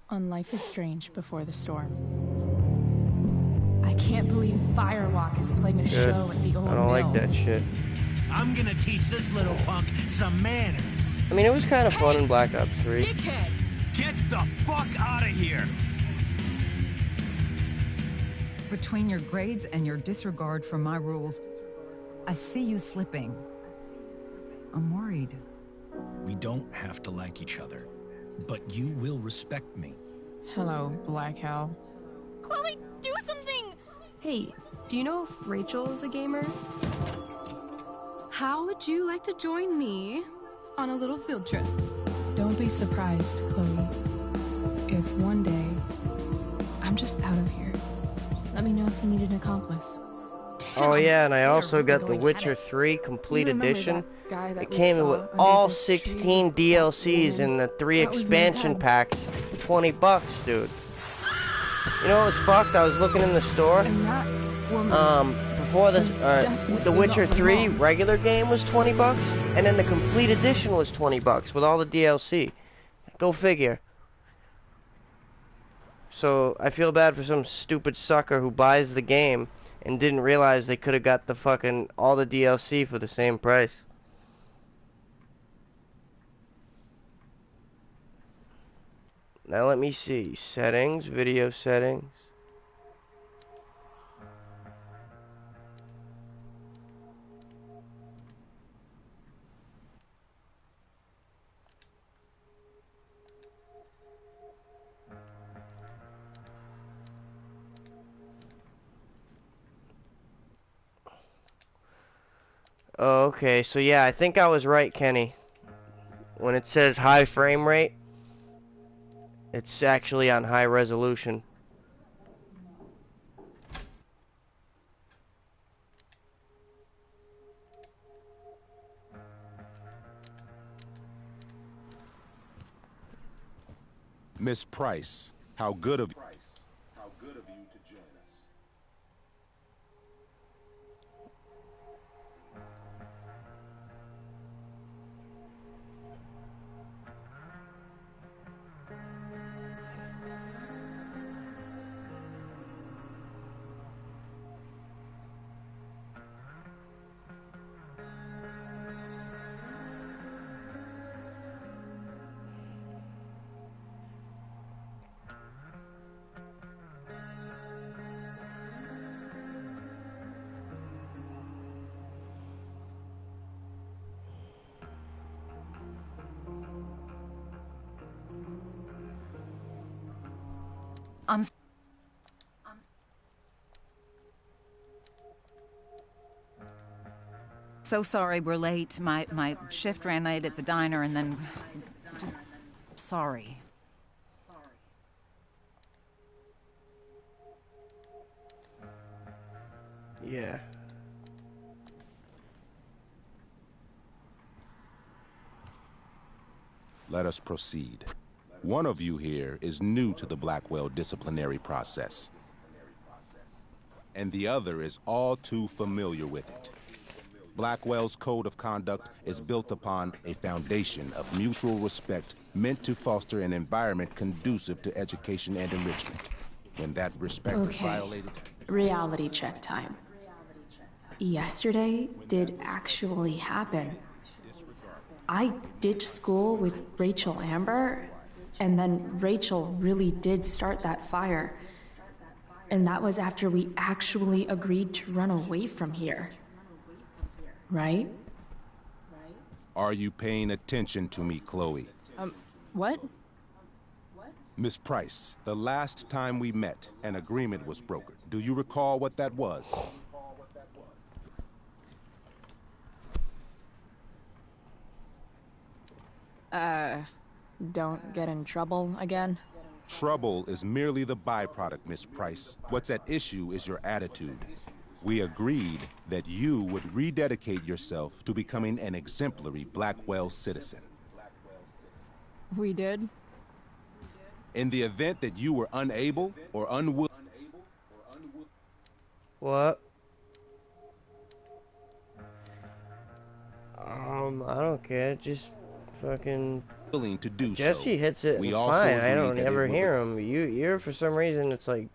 on Life is Strange Before the Storm. I can't believe Firewalk is playing a show at the old I don't like mill. that shit. I'm gonna teach this little punk some manners. I mean, it was kind of fun in Black Ops 3. Dickhead! Get the fuck out of here! Between your grades and your disregard for my rules, I see you slipping. I'm worried. We don't have to like each other, but you will respect me. Hello, Black Hal. Chloe, do something! Hey, do you know if Rachel is a gamer? How would you like to join me on a little field trip? Don't be surprised, Chloe, if one day I'm just out of here. Let me know if you need an accomplice. Oh yeah, and I also got The Witcher 3 Complete Edition. It came with all 16 DLCs and the 3 expansion packs. $20, dude. You know what was fucked? I was looking in the store. Before the Witcher 3 regular game was $20, and then the Complete Edition was $20 with all the DLC. Go figure. So I feel bad for some stupid sucker who buys the game and didn't realize they could have got the fucking all the DLC for the same price. Now let me see. Settings, video settings. Oh, okay, so yeah, I think I was right, Kenny. When it says high frame rate, it's actually on high resolution. Miss Price, how good of you to join us. I'm so sorry we're late. My shift ran late at the diner and then just sorry. Yeah. Let us proceed. One of you here is new to the Blackwell disciplinary process, and the other is all too familiar with it. Blackwell's code of conduct is built upon a foundation of mutual respect meant to foster an environment conducive to education and enrichment. When that respect is violated... Reality check time. Yesterday did actually happen. I ditched school with Rachel Amber, and then Rachel really did start that fire. And that was after we actually agreed to run away from here. Right? Are you paying attention to me, Chloe? What? Miss Price, the last time we met, an agreement was brokered. Do you recall what that was? Don't get in trouble again? Trouble is merely the byproduct, Miss Price. What's at issue is your attitude. We agreed that you would rededicate yourself to becoming an exemplary Blackwell citizen. We did? In the event that you were unable or unwilling... What? I don't care. Just fucking willing to do Jesse so. hits it We fine. also I don't agreed that ever it hear him. You're for some reason it's like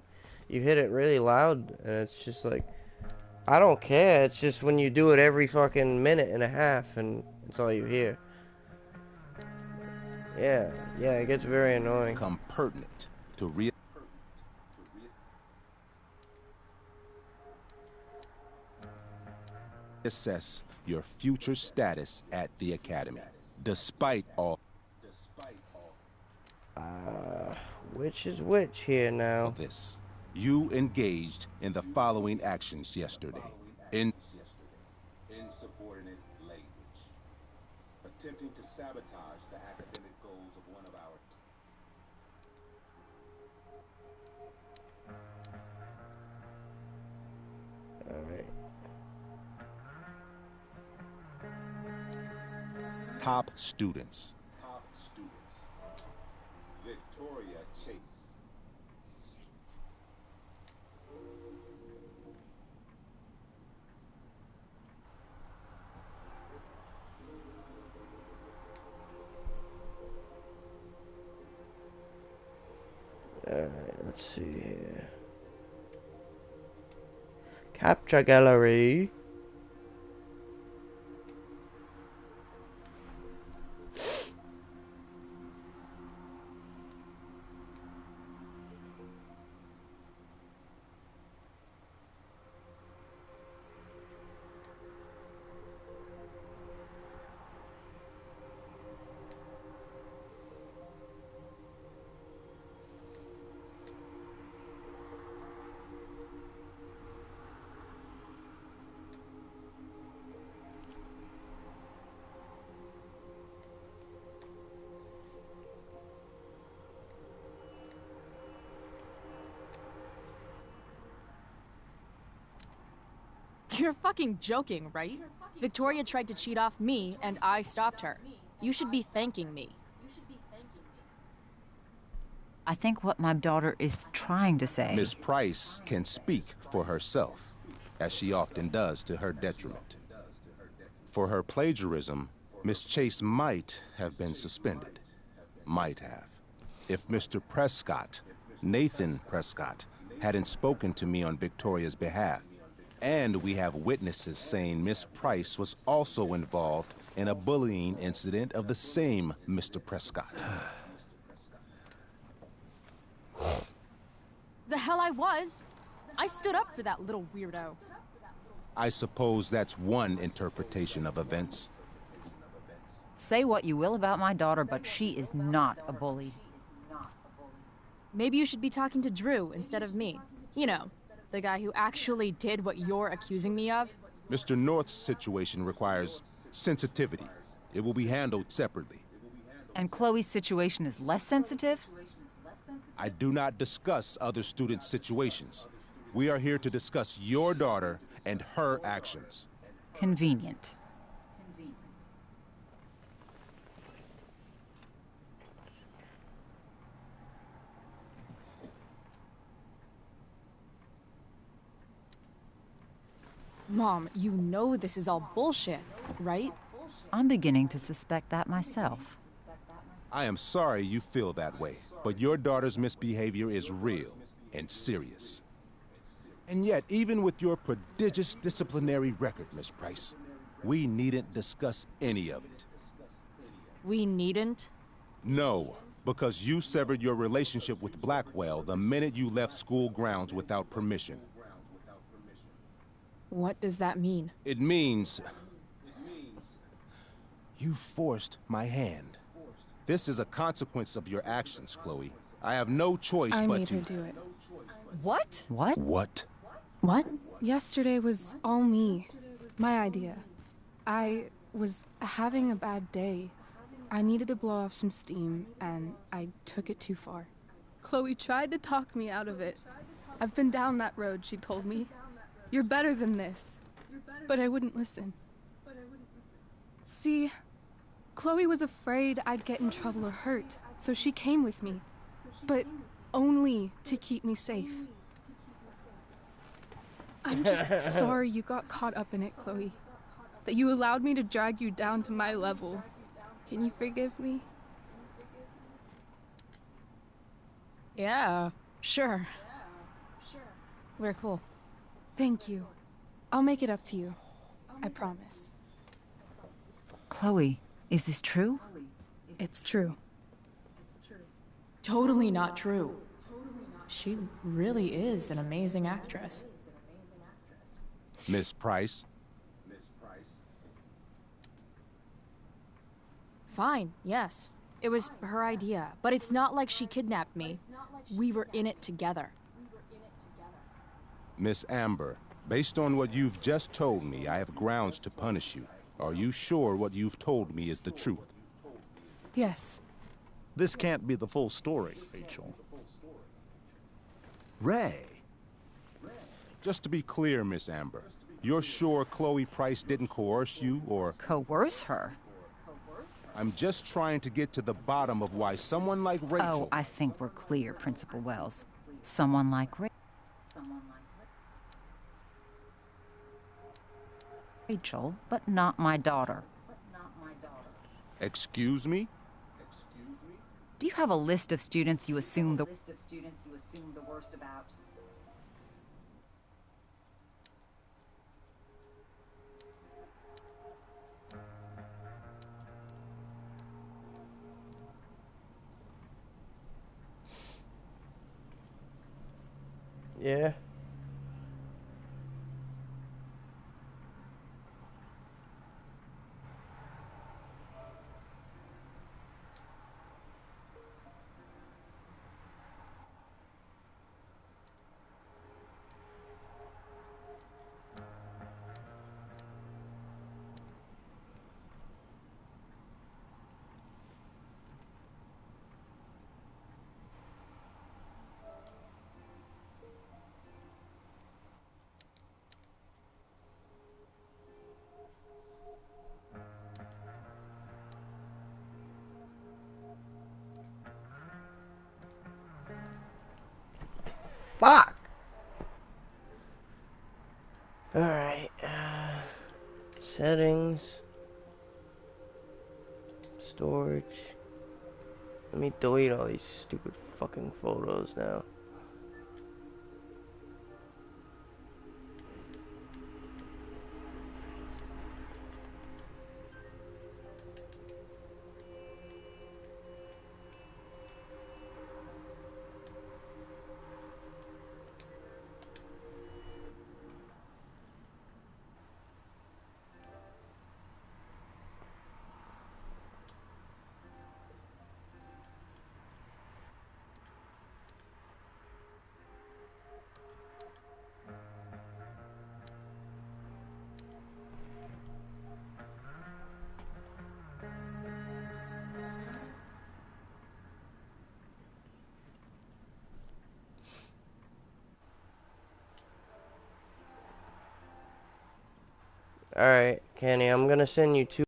you hit it really loud, and it's just like I don't care. It's just when you do it every fucking minute and a half, and it's all you hear. Yeah, it gets very annoying. become pertinent to reassess your future status at the academy. Despite all Which is which here now? this, you engaged in the following actions yesterday. Insubordinate language. Attempting to sabotage the academic goals of one of our top students. Victoria Chase. Alright, let's see here. Capture gallery. You're fucking joking, right? Victoria tried to cheat off me, and I stopped her. You should be thanking me. I think what my daughter is trying to say... Miss Price can speak for herself, as she often does to her detriment. For her plagiarism, Miss Chase might have been suspended. Might have. If Mr. Prescott, Nathan Prescott, hadn't spoken to me on Victoria's behalf. And we have witnesses saying Miss Price was also involved in a bullying incident of the same Mr. Prescott. The hell I was! I stood up for that little weirdo. I suppose that's one interpretation of events. Say what you will about my daughter, but she is not a bully. Maybe you should be talking to Drew instead of me. You know, the guy who actually did what you're accusing me of. Mr. North's situation requires sensitivity. It will be handled separately. And Chloe's situation is less sensitive? I do not discuss other students' situations. We are here to discuss your daughter and her actions. Convenient. Mom, you know this is all bullshit, right? I'm beginning to suspect that myself. I am sorry you feel that way, but your daughter's misbehavior is real and serious. And yet, even with your prodigious disciplinary record, Miss Price, we needn't discuss any of it. We needn't? No, because you severed your relationship with Blackwell the minute you left school grounds without permission. What does that mean? It means you forced my hand. This is a consequence of your actions, Chloe. I have no choice I but made to... her do it. What? What? What? What? Yesterday was all me. My idea. I was having a bad day. I needed to blow off some steam, and I took it too far. Chloe tried to talk me out of it. I've been down that road, she told me. You're better than this. But I wouldn't listen. See, Chloe was afraid I'd get in trouble or hurt, so she came with me. But only to keep me safe. I'm just sorry you got caught up in it, Chloe. That you allowed me to drag you down to my level. Can you forgive me? Yeah, sure. We're cool. Thank you. I'll make it up to you. I promise. Chloe, is this true? It's true. Totally not true. She really is an amazing actress. Miss Price? Fine, yes. It was her idea, but it's not like she kidnapped me. We were in it together. Miss Amber, based on what you've just told me, I have grounds to punish you. Are you sure what you've told me is the truth? Yes. This can't be the full story, Rachel. Ray. Just to be clear, Miss Amber, you're sure Chloe Price didn't coerce you, or... Coerce her? I'm just trying to get to the bottom of why someone like Rachel... Oh, I think we're clear, Principal Wells. Someone like Rachel, but not my daughter. Excuse me? Do you have a list of students you assume the worst about? Yeah. Fuck! Alright, settings, storage. Let me delete all these stupid fucking photos now. Alright, Kenny, I'm gonna send you two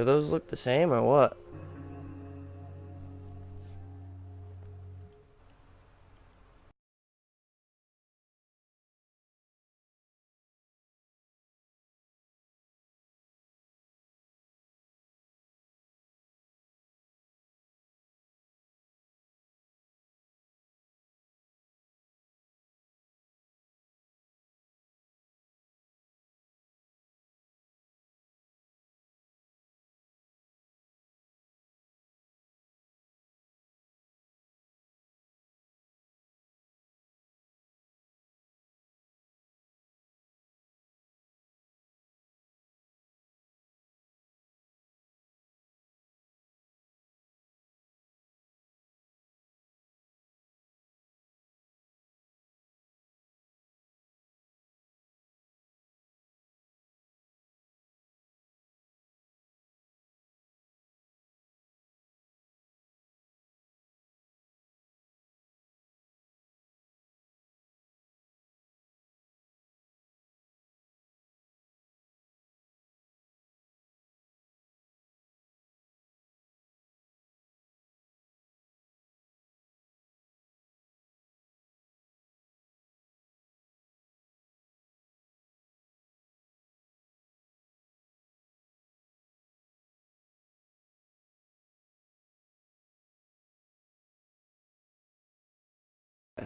Do those look the same or what?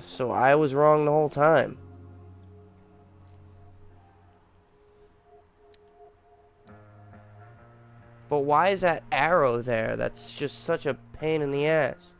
So I was wrong the whole time. But why is that arrow there? That's just such a pain in the ass.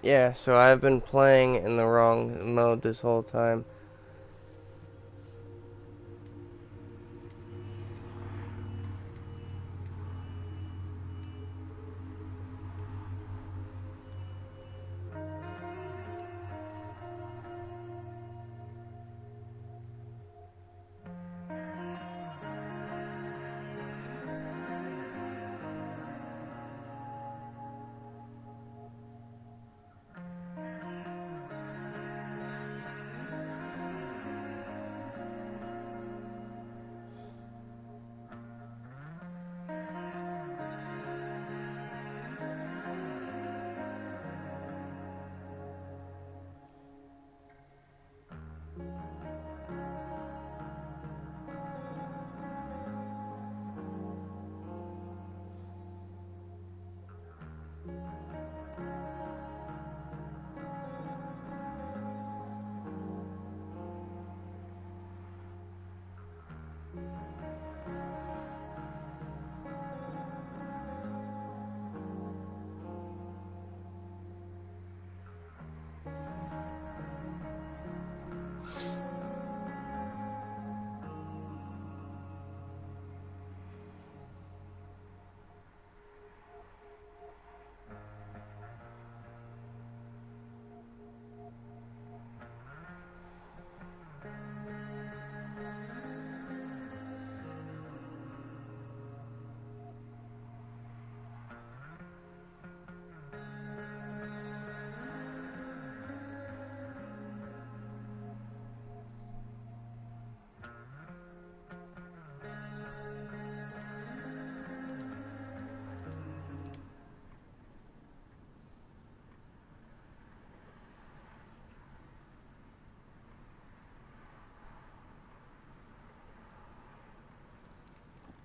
Yeah, so I've been playing in the wrong mode this whole time.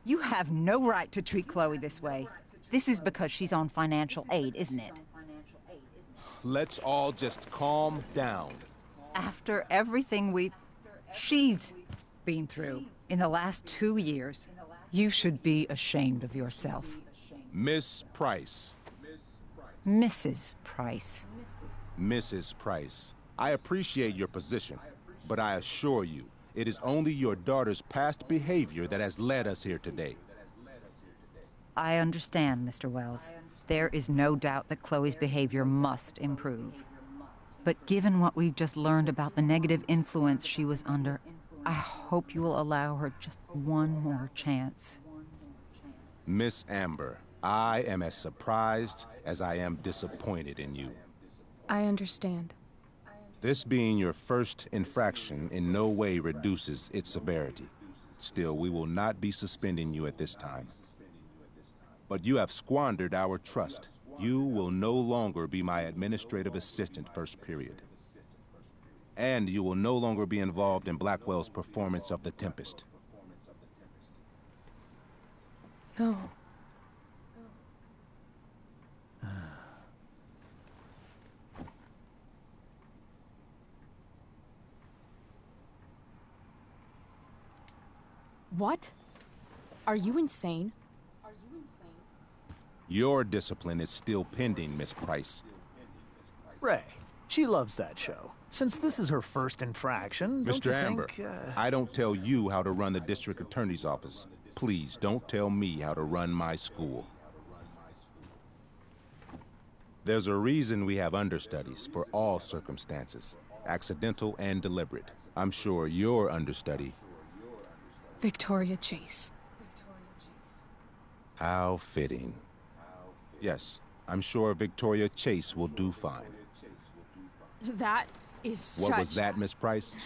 You have no right to treat Chloe this way. This is because she's on financial aid, isn't it? Let's all just calm down. After everything she's been through in the last 2 years, you should be ashamed of yourself. Miss Price. Mrs. Price. Mrs. Price, I appreciate your position, but I assure you, it is only your daughter's past behavior that has led us here today. I understand, Mr. Wells. There is no doubt that Chloe's behavior must improve. But given what we've just learned about the negative influence she was under, I hope you will allow her just one more chance. Miss Amber, I am as surprised as I am disappointed in you. I understand. This being your first infraction in no way reduces its severity. Still, we will not be suspending you at this time. But you have squandered our trust. You will no longer be my administrative assistant first period. And you will no longer be involved in Blackwell's performance of The Tempest. No. What? Are you insane? Your discipline is still pending, Miss Price. Ray, she loves that show. Since this is her first infraction, don't Mr. you Amber, think, I don't tell you how to run the district attorney's office. Please don't tell me how to run my school. There's a reason we have understudies for all circumstances, accidental and deliberate. I'm sure your understudy... Victoria Chase. How fitting. Yes, I'm sure Victoria Chase will do fine. That is such... What was that, Miss Price?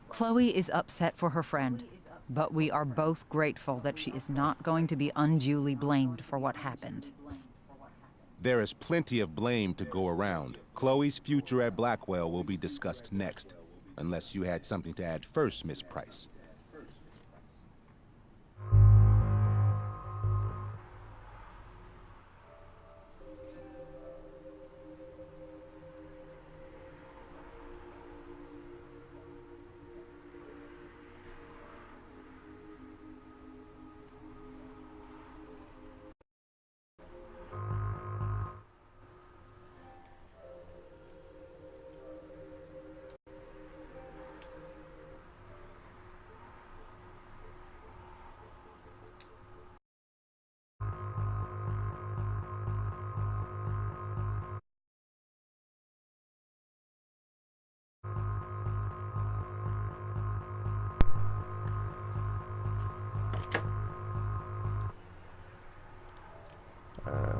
Chloe is upset for her friend, but we are both grateful that she is not going to be unduly blamed for what happened. There is plenty of blame to go around. Chloe's future at Blackwell will be discussed next, unless you had something to add first, Miss Price.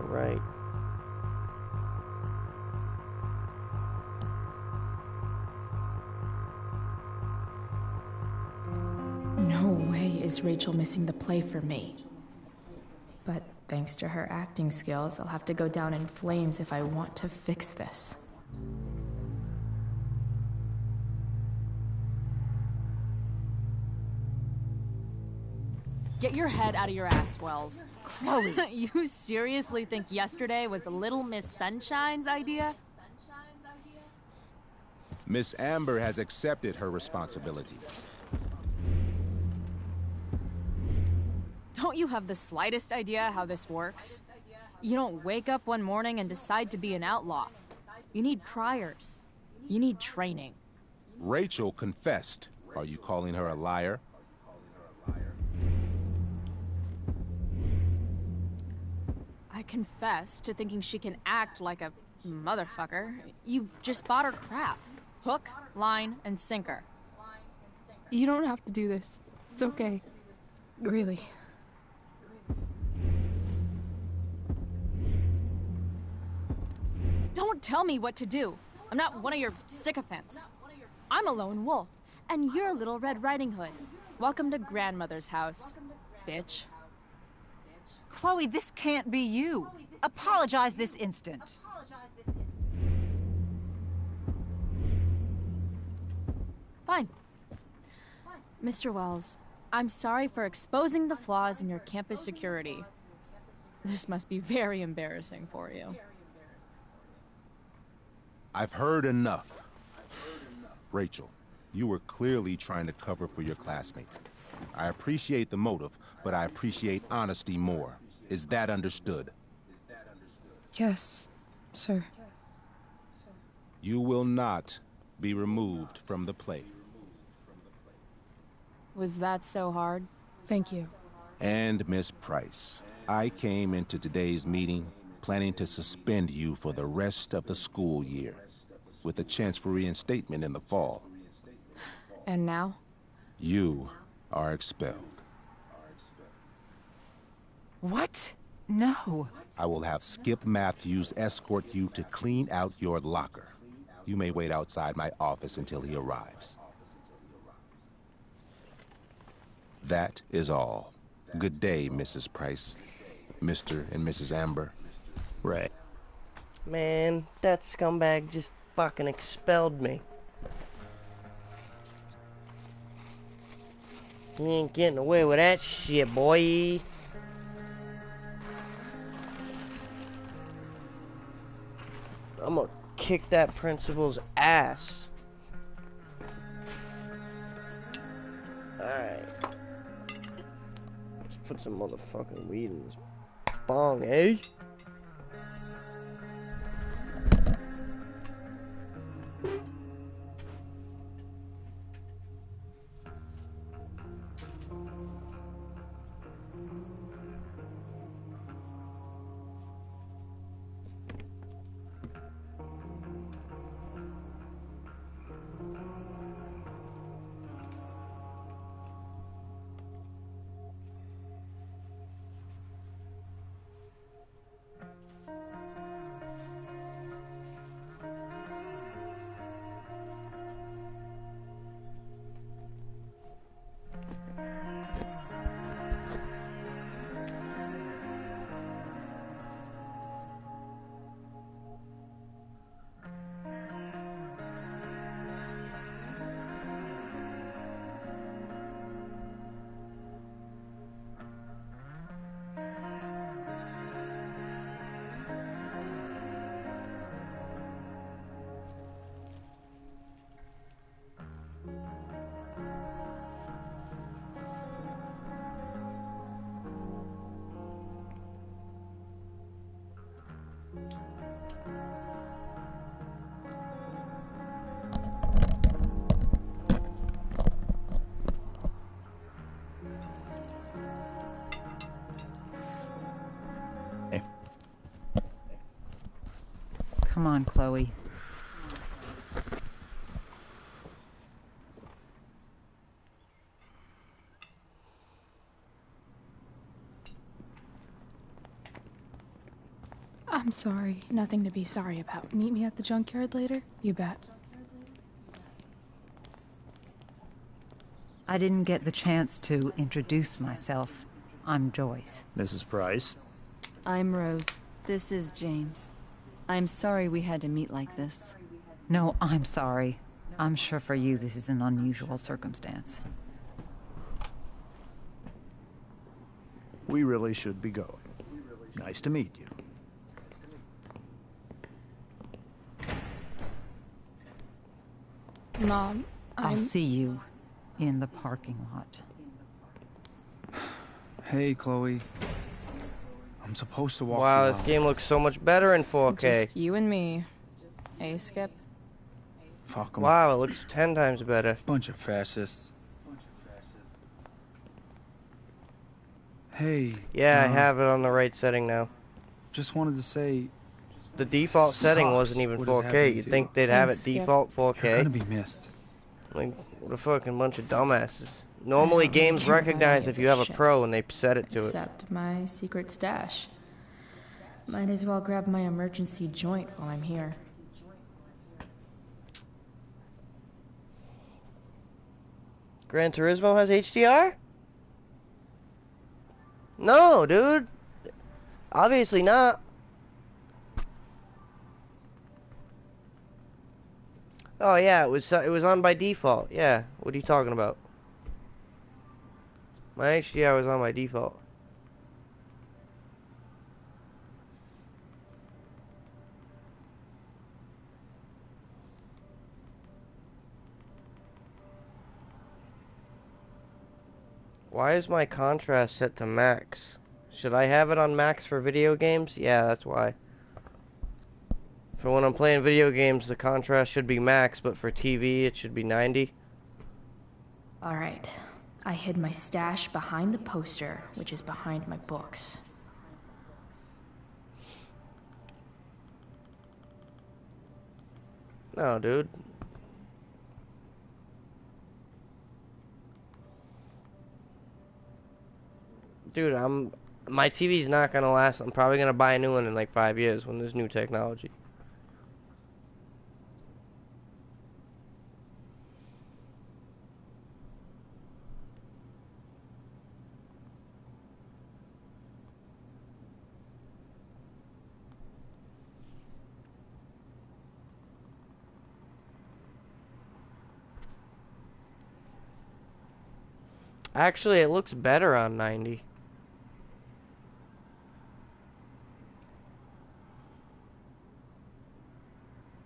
Right. No way is Rachel missing the play for me. But thanks to her acting skills, I'll have to go down in flames if I want to fix this. Get your head out of your ass, Wells. Chloe! You seriously think yesterday was Little Miss Sunshine's idea? Miss Amber has accepted her responsibility. Don't you have the slightest idea how this works? You don't wake up one morning and decide to be an outlaw. You need priors. You need training. Rachel confessed. Are you calling her a liar? I confess to thinking she can act like a motherfucker. You just bought her crap. Hook, line, and sinker. You don't have to do this. It's okay. Really. Don't tell me what to do. I'm not one of your sycophants. I'm a lone wolf, and you're Little Red Riding Hood. Welcome to grandmother's house, bitch. Chloe, this can't be you. Apologize this instant. Fine. Mr. Wells, I'm sorry for exposing the flaws in your campus security. This must be very embarrassing for you. I've heard enough. Rachel, you were clearly trying to cover for your classmate. I appreciate the motive, but I appreciate honesty more. Is that understood? Yes, sir. You will not be removed from the play. Was that so hard? Thank you. And Miss Price, I came into today's meeting planning to suspend you for the rest of the school year, with a chance for reinstatement in the fall. And now? You are expelled. What? No. I will have Skip Matthews escort you to clean out your locker. You may wait outside my office until he arrives. That is all. Good day, Mrs. Price. Mr. and Mrs. Amber. Ray. Man, that scumbag just fucking expelled me. He ain't getting away with that shit, boy. I'm gonna kick that principal's ass. Alright. Let's put some motherfucking weed in this bong, eh? Come on, Chloe. I'm sorry. Nothing to be sorry about. Meet me at the junkyard later? You bet. I didn't get the chance to introduce myself. I'm Joyce. Mrs. Price. I'm Rose. This is James. I'm sorry we had to meet like this. No, I'm sorry. I'm sure for you this is an unusual circumstance. We really should be going. Nice to meet you. Mom, I'll see you in the parking lot. Hey, Chloe. I'm supposed to walk you Wow, this out. game looks so much better in 4K. Just you and me. Hey, Skip. Fuck 'em. Wow, it looks 10 times better. Bunch of fascists. Hey. Yeah, I have it on the right setting now. Just wanted to say, The default setting sucks wasn't even what is 4K. happening You'd to think you. they'd have it Thanks, Skip. default You're 4K. gonna be missed. Like, what a fucking bunch of dumbasses. Normally, I don't really games care about recognize any if of you this have a shit. pro and they set it to it. Except my secret stash. Might as well grab my emergency joint while I'm here. Gran Turismo has HDR? No, dude. Obviously not. Oh yeah, it was on by default. Yeah, what are you talking about? My HDR was on my default. Why is my contrast set to max? Should I have it on max for video games? Yeah, that's why. For when I'm playing video games, the contrast should be max, but for TV, it should be 90. All right. I hid my stash behind the poster, which is behind my books. No, dude. Dude, my TV's not gonna last. I'm probably gonna buy a new one in like 5 years when there's new technology. Actually, it looks better on 90.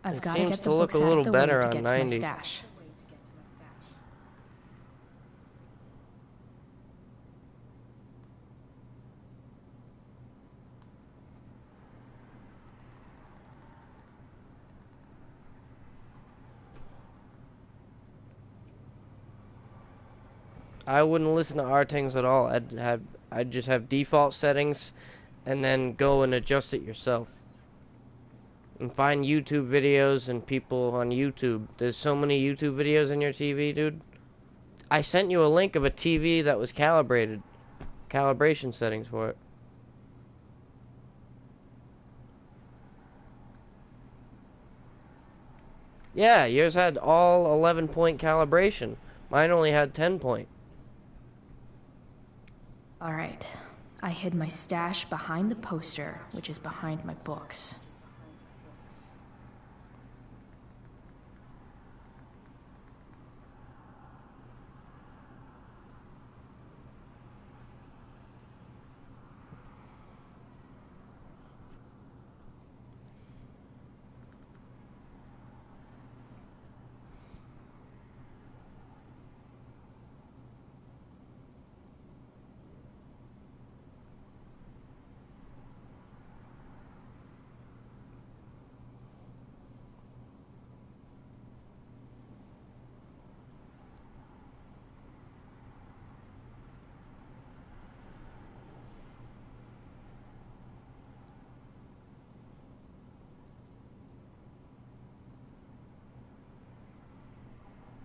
I've got to get the books out of the way to get to my stash. I wouldn't listen to Artings at all. I'd just have default settings and then go and adjust it yourself. And find YouTube videos and people on YouTube. There's so many YouTube videos in your TV, dude. I sent you a link of a TV that was calibrated. Calibration settings for it. Yeah, yours had all 11-point calibration. Mine only had 10-point. All right. I hid my stash behind the poster, which is behind my books.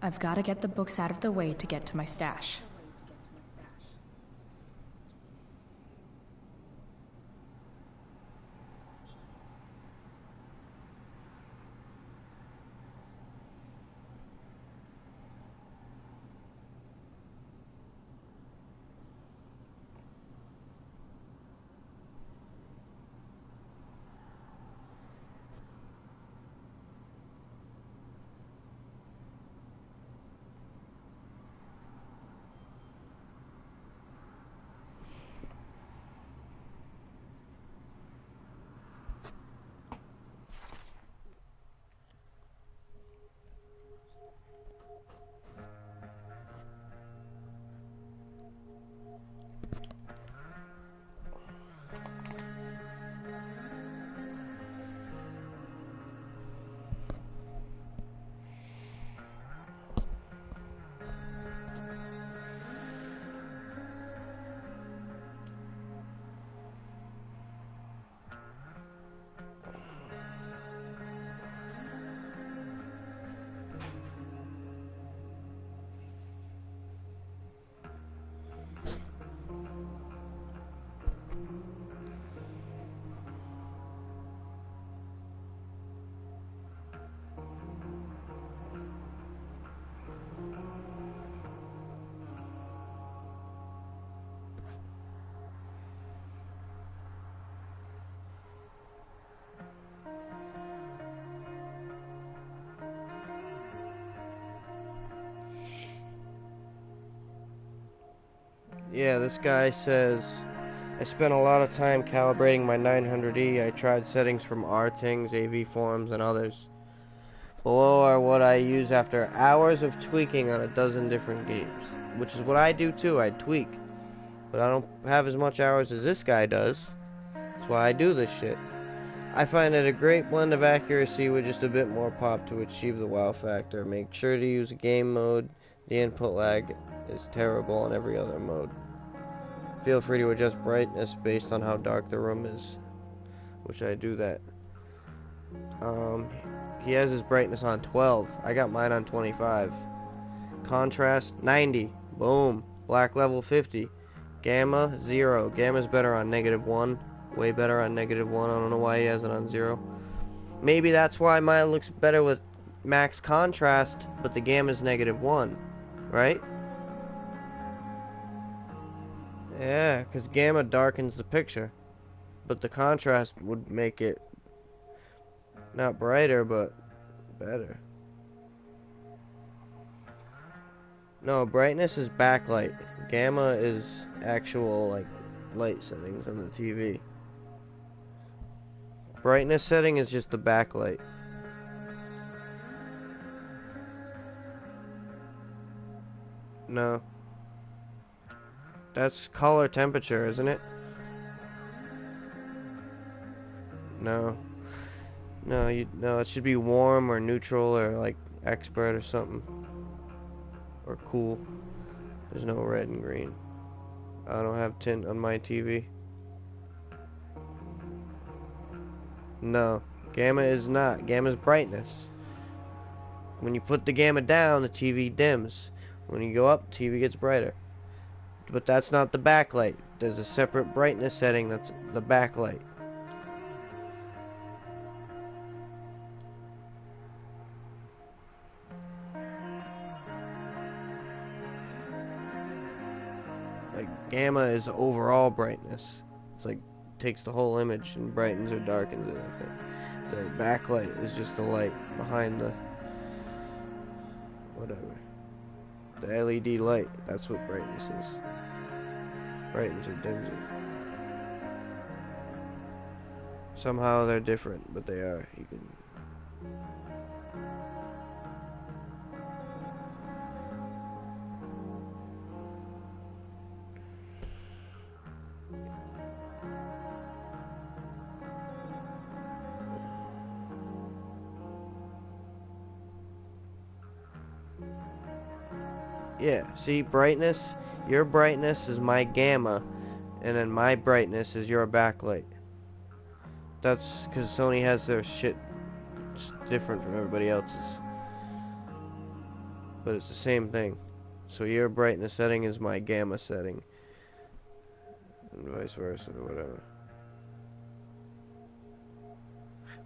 I've got to get the books out of the way to get to my stash. Yeah, this guy says, I spent a lot of time calibrating my 900E. I tried settings from RTings, AV Forums, and others. Below are what I use after hours of tweaking on a dozen different games, which is what I do too. I tweak, but I don't have as much hours as this guy does. That's why I do this shit. I find it a great blend of accuracy with just a bit more pop to achieve the wow factor. Make sure to use game mode. The input lag is terrible on every other mode. Feel free to adjust brightness based on how dark the room is, which I do that. He has his brightness on 12. I got mine on 25. Contrast 90. Boom. Black level 50. Gamma 0. Gamma's better on -1. Way better on -1. I don't know why he has it on 0. Maybe that's why mine looks better with max contrast, but the gamma's -1. Right? Yeah, because gamma darkens the picture. But the contrast would make it not brighter, but better. No, brightness is backlight. Gamma is actual, like, light settings on the TV. Brightness setting is just the backlight. No. That's color temperature, isn't it? No. No, it should be warm or neutral or like expert or something. Or cool. There's no red and green. I don't have tint on my TV. No. Gamma is not. Gamma's brightness. When you put the gamma down, the TV dims. When you go up, the TV gets brighter. But that's not the backlight. There's a separate brightness setting that's the backlight. Like, gamma is overall brightness. It's like, takes the whole image and brightens or darkens it, I think. The backlight is just the light behind the whatever. The LED light, that's what brightness is. Brightens or dims it. Somehow they're different, but they are. You can. Yeah, see, brightness, your brightness is my gamma, and then my brightness is your backlight. That's because Sony has their shit different from everybody else's. But it's the same thing. So your brightness setting is my gamma setting. And vice versa, or whatever.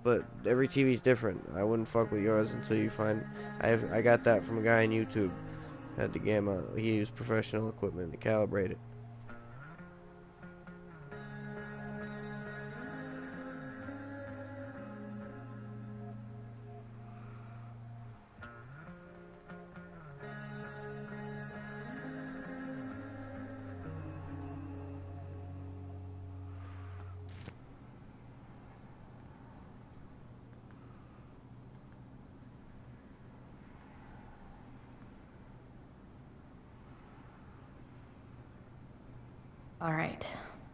But every TV's different. I wouldn't fuck with yours until you find... I got that from a guy on YouTube. Had the gamma. He used professional equipment to calibrate it. All right.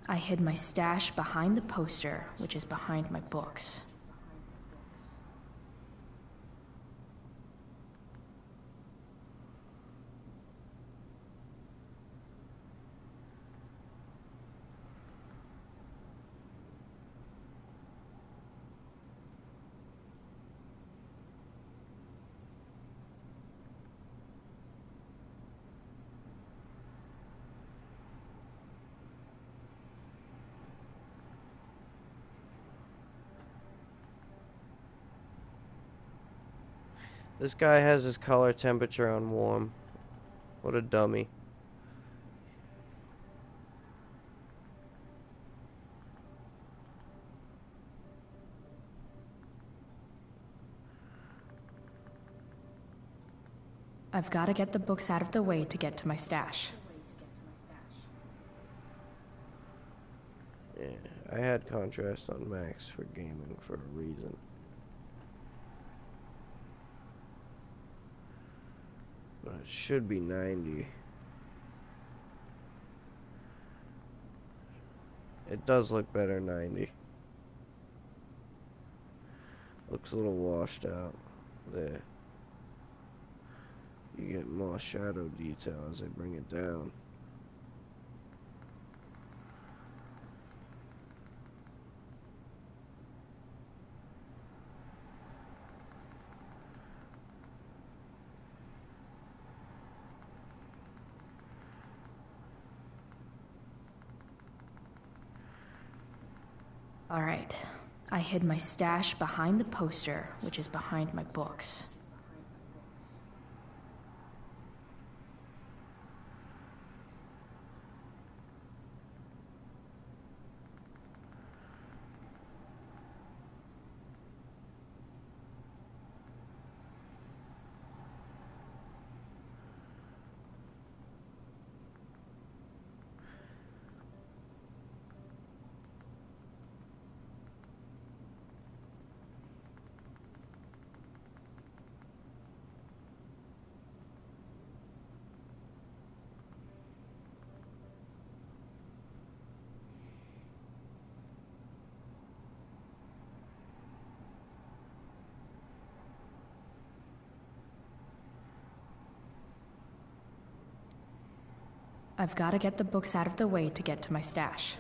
I hid my stash behind the poster, which is behind my books. This guy has his color temperature on warm. What a dummy. I've got to get the books out of the way to get to my stash. Yeah, I had contrast on max for gaming for a reason. But it should be 90. It does look better 90. Looks a little washed out there. You get more shadow detail as I bring it down. All right. I hid my stash behind the poster, which is behind my books. I've got to get the books out of the way to get to my stash.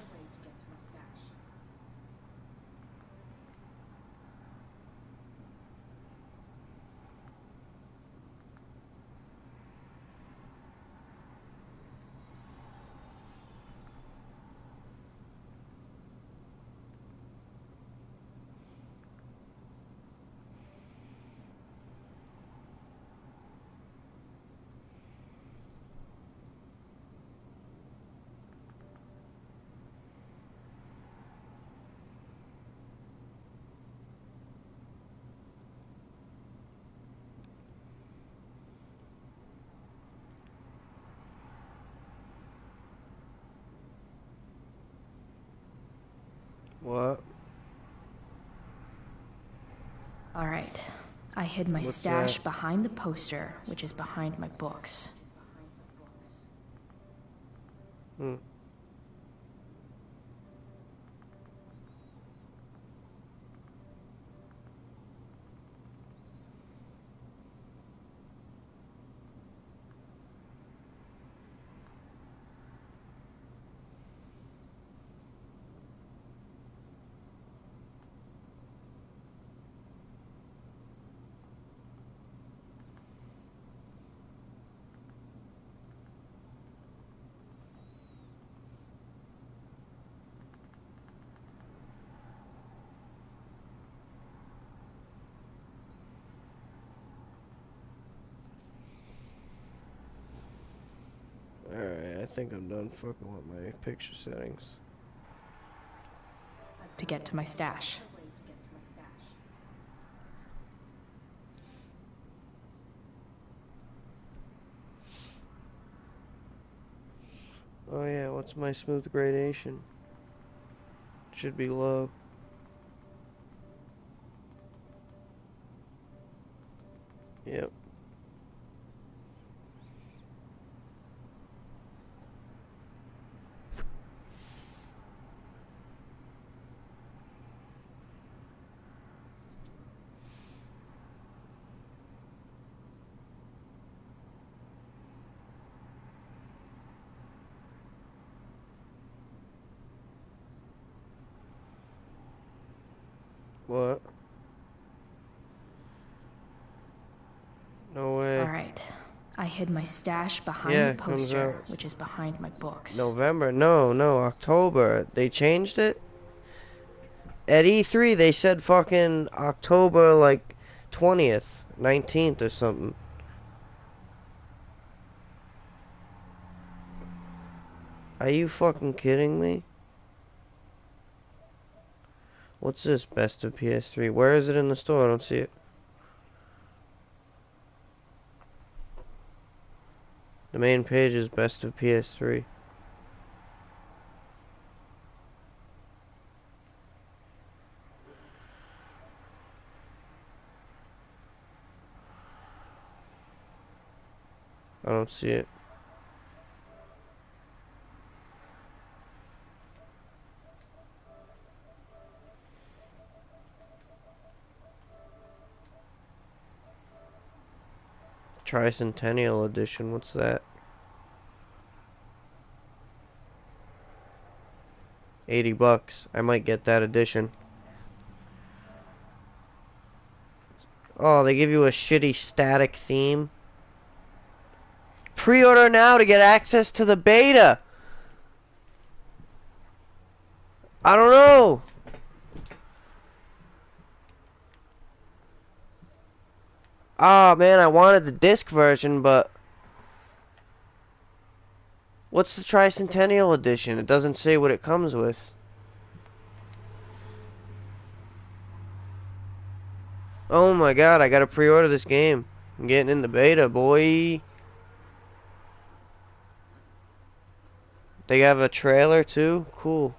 What? All right. I hid my What's stash that? behind the poster, which is behind my books. Hmm. Alright, I think I'm done fucking with my picture settings. To get to my stash. Oh yeah, what's my smooth gradation? Should be low. Yep. What? No way. All right. I hid my stash behind Yeah, the it comes poster, out. which is behind my books. November? No, October. They changed it? At E3, they said fucking October, like, 20th, 19th or something. Are you fucking kidding me? What's this? Best of PS3. Where is it in the store? I don't see it. The main page is Best of PS3. I don't see it. Tricentennial edition, what's that? 80 bucks. I might get that edition. Oh, they give you a shitty static theme. Pre-order now to get access to the beta. I don't know. Oh man, I wanted the disc version, but what's the Tricentennial edition? It doesn't say what it comes with. Oh my god, I gotta pre-order this game. I'm getting in the beta, boy. They have a trailer too? Cool.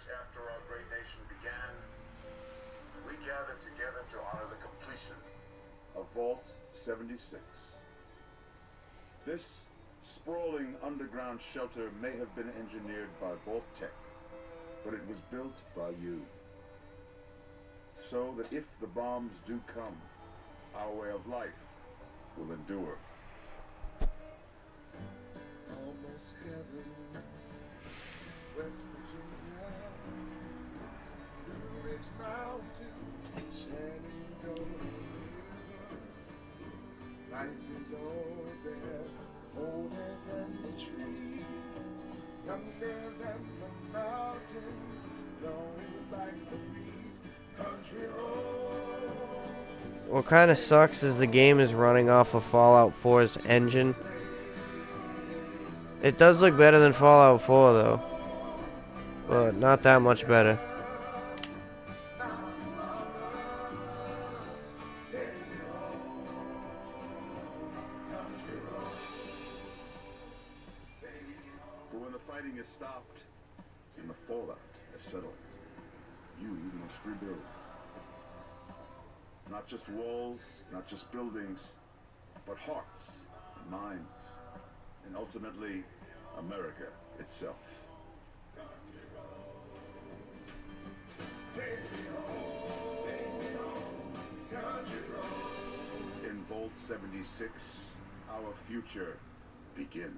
After our great nation began, we gathered together to honor the completion of Vault 76. This sprawling underground shelter may have been engineered by Vault Tech, but it was built by you. So that if the bombs do come, our way of life will endure. Almost heaven, West Virginia. Blue Ridge Mountains, Shenandoah River. Life is all there, older than the trees, younger than the mountains, blowing like the breeze. Country roads. What kind of sucks is the game is running off of Fallout 4's engine. It does look better than Fallout 4 though, but not that much better. For when the fighting is stopped and the fallout is settled, you must rebuild. Not just walls, not just buildings, but hearts and minds, and ultimately, America itself. In Vault 76, our future begins.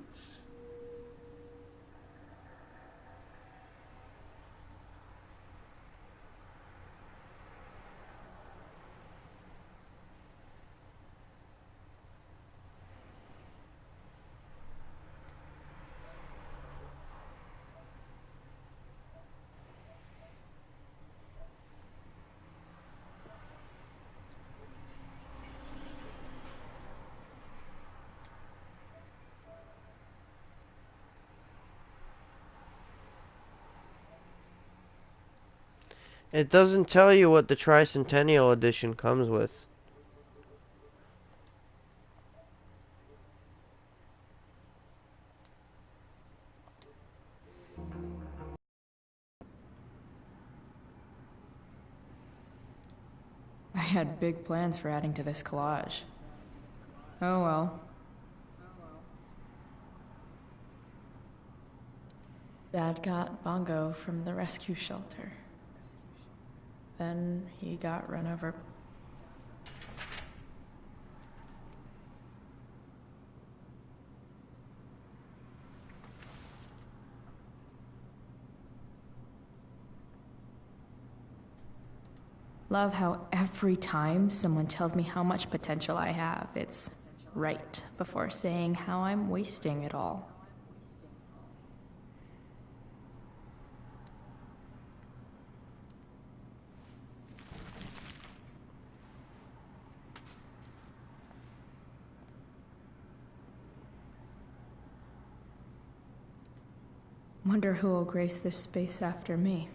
It doesn't tell you what the Tricentennial edition comes with. I had big plans for adding to this collage. Oh well. Dad got Bongo from the rescue shelter. Then he got run over. Love how every time someone tells me how much potential I have, it's right before saying how I'm wasting it all. Wonder who will grace this space after me.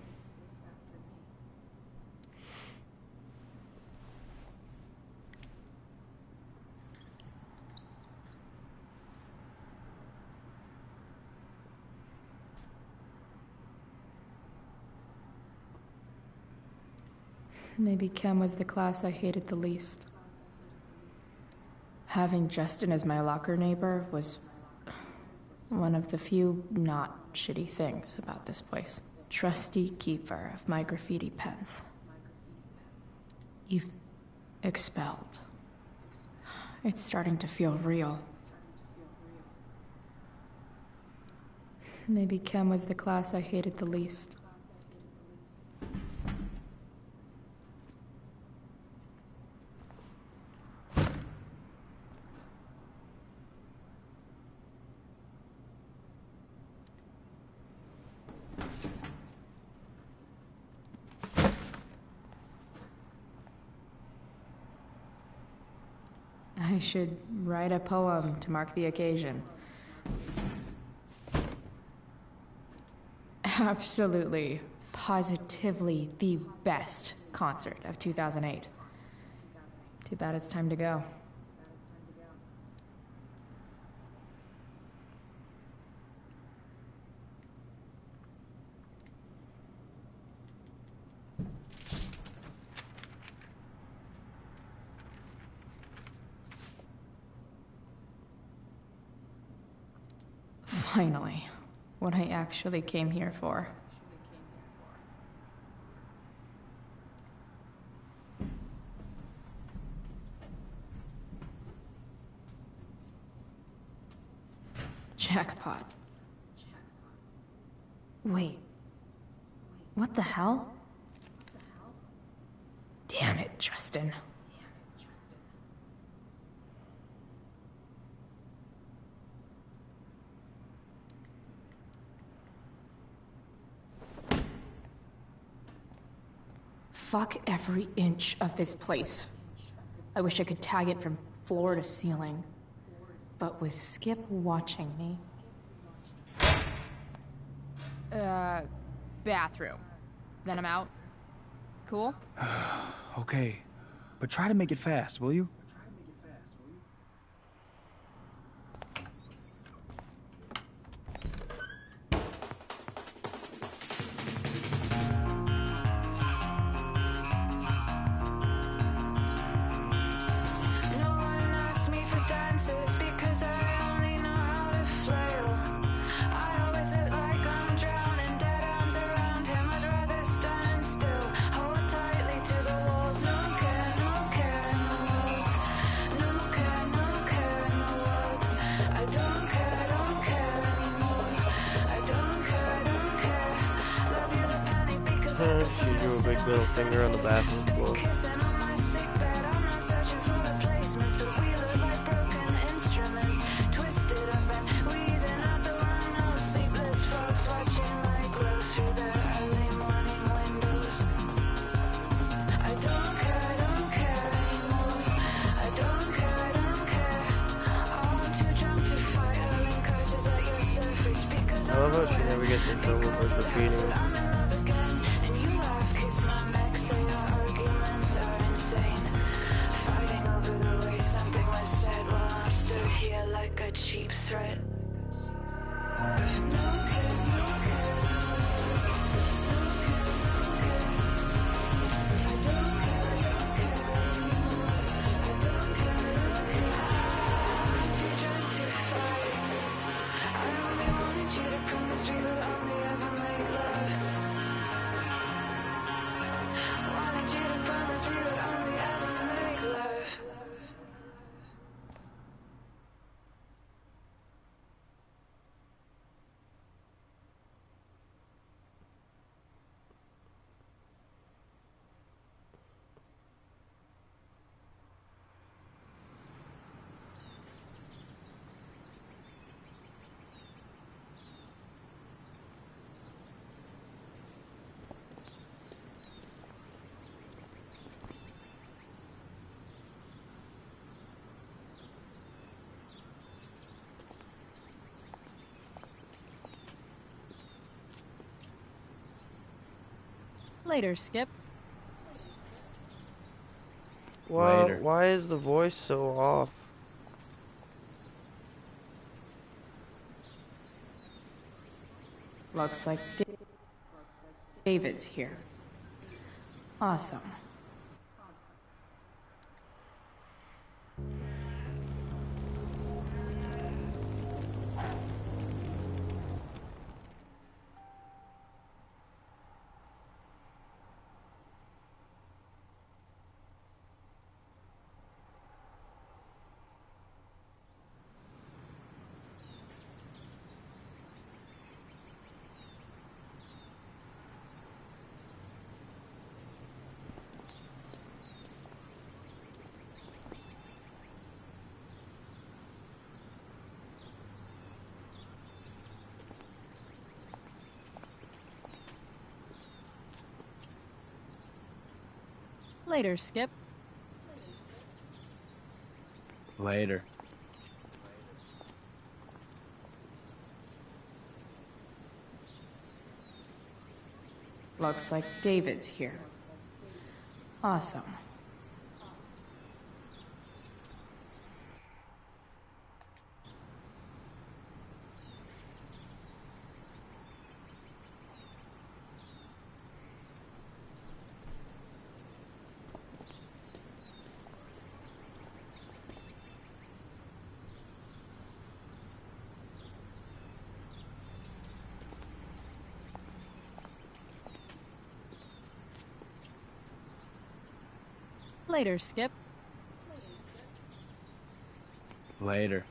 Maybe chem was the class I hated the least. Having Justin as my locker neighbor was one of the few not shitty things about this place. Trusty keeper of my graffiti pens. You've expelled. It's starting to feel real. Maybe chem was the class I hated the least. I should write a poem to mark the occasion. Absolutely, positively the best concert of 2008. Too bad it's time to go. Finally, what I actually came here for. Jackpot. Wait. What the hell? Damn it, Justin. Fuck every inch of this place. I wish I could tag it from floor to ceiling. But with Skip watching me... Bathroom. Then I'm out. Cool? Okay, but try to make it fast, will you? She drew a big middle finger on the bathroom floor. I love how she never gets in trouble for repeating. Cheap threat. Later, Skip. Well, why is the voice so off? Looks like David's here. Awesome. Later, Skip. Later. Looks like David's here. Awesome. Later, Skip. Later.